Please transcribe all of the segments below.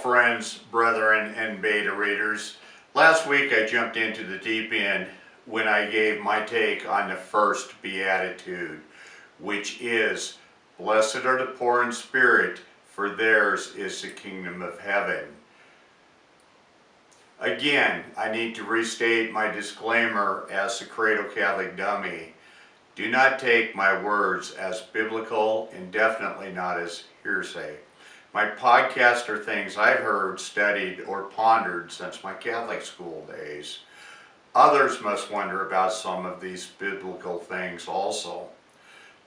friends, brethren, and beta readers. Last week I jumped into the deep end when I gave my take on the first beatitude, which is, "Blessed are the poor in spirit, for theirs is the kingdom of heaven." Again, I need to restate my disclaimer as the Cradle Catholic Dummy. Do not take my words as biblical and definitely not as hearsay. My podcast are things I've heard, studied, or pondered since my Catholic school days. Others must wonder about some of these biblical things also.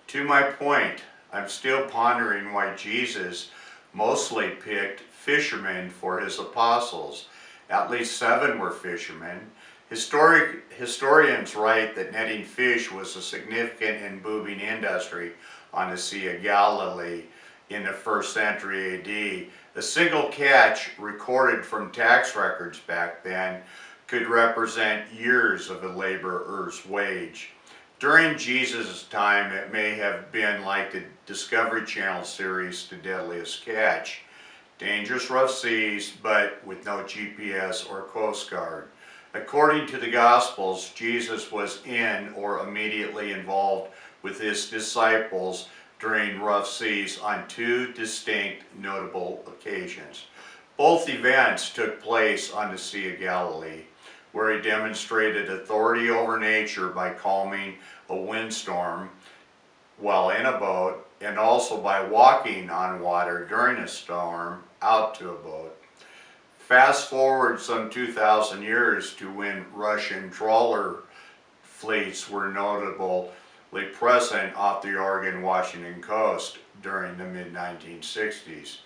To my point, I'm still pondering why Jesus mostly picked fishermen for his apostles. At least 7 were fishermen. Historians write that netting fish was a significant and booming industry on the Sea of Galilee in the 1st century AD. A single catch recorded from tax records back then could represent years of a laborer's wage. During Jesus' time, it may have been like the Discovery Channel series The Deadliest Catch. Dangerous rough seas, but with no GPS or Coast Guard. According to the Gospels, Jesus was in or immediately involved with his disciples during rough seas on 2 distinct notable occasions. Both events took place on the Sea of Galilee, where he demonstrated authority over nature by calming a windstorm while in a boat, and also by walking on water during a storm out to a boat. Fast forward some 2,000 years to when Russian trawler fleets were notably present off the Oregon-Washington coast during the mid-1960s.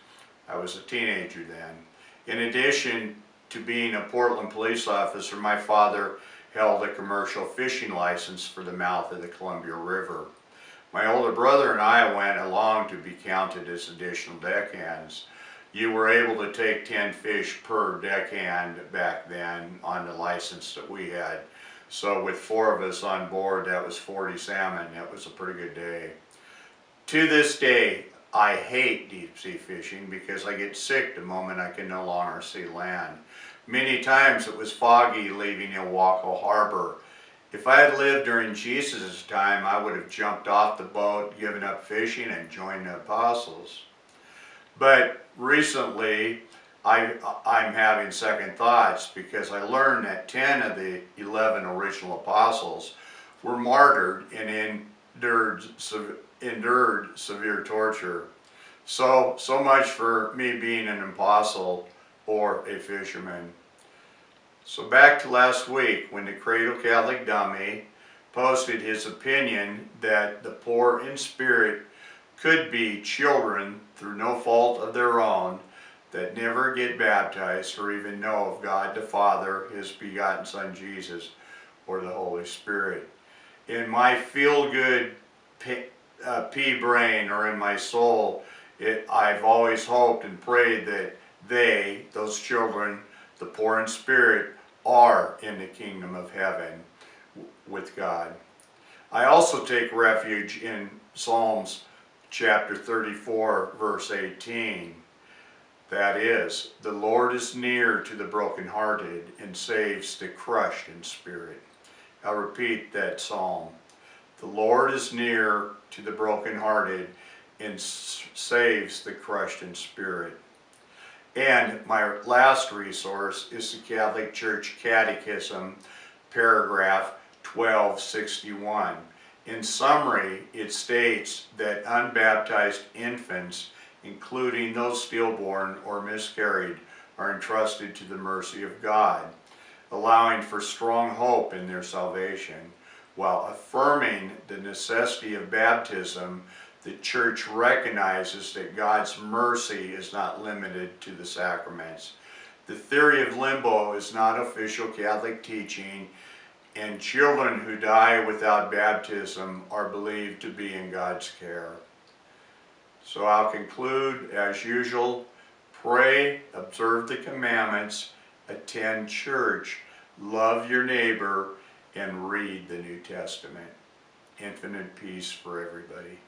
I was a teenager then. In addition to being a Portland police officer, my father held a commercial fishing license for the mouth of the Columbia River. My older brother and I went along to be counted as additional deckhands. You were able to take 10 fish per deckhand back then on the license that we had. So with 4 of us on board, that was 40 salmon. That was a pretty good day. To this day, I hate deep sea fishing because I get sick the moment I can no longer see land. Many times it was foggy leaving Ilwaco Harbor. If I had lived during Jesus' time, I would have jumped off the boat, given up fishing, and joined the apostles. But recently, I'm having second thoughts because I learned that 10 of the 11 original apostles were martyred and endured severe torture. So much for me being an apostle or a fisherman. So back to last week when the Cradle Catholic Dummy posted his opinion that the poor in spirit could be children through no fault of their own that never get baptized or even know of God the Father, his begotten Son Jesus, or the Holy Spirit. In my feel-good pea brain or in my soul, I've always hoped and prayed that those children, the poor in spirit, are in the kingdom of heaven with God. I also take refuge in Psalms chapter 34, verse 18. That is, the Lord is near to the brokenhearted and saves the crushed in spirit. I'll repeat that psalm. The Lord is near to the brokenhearted and saves the crushed in spirit. And my last resource is the Catholic Church Catechism, paragraph 1261. In summary, it states that unbaptized infants, including those stillborn or miscarried, are entrusted to the mercy of God, allowing for strong hope in their salvation. While affirming the necessity of baptism, the Church recognizes that God's mercy is not limited to the sacraments. The theory of limbo is not official Catholic teaching, and children who die without baptism are believed to be in God's care. So I'll conclude, as usual, pray, observe the commandments, attend church, love your neighbor, and read the New Testament. Infinite peace for everybody.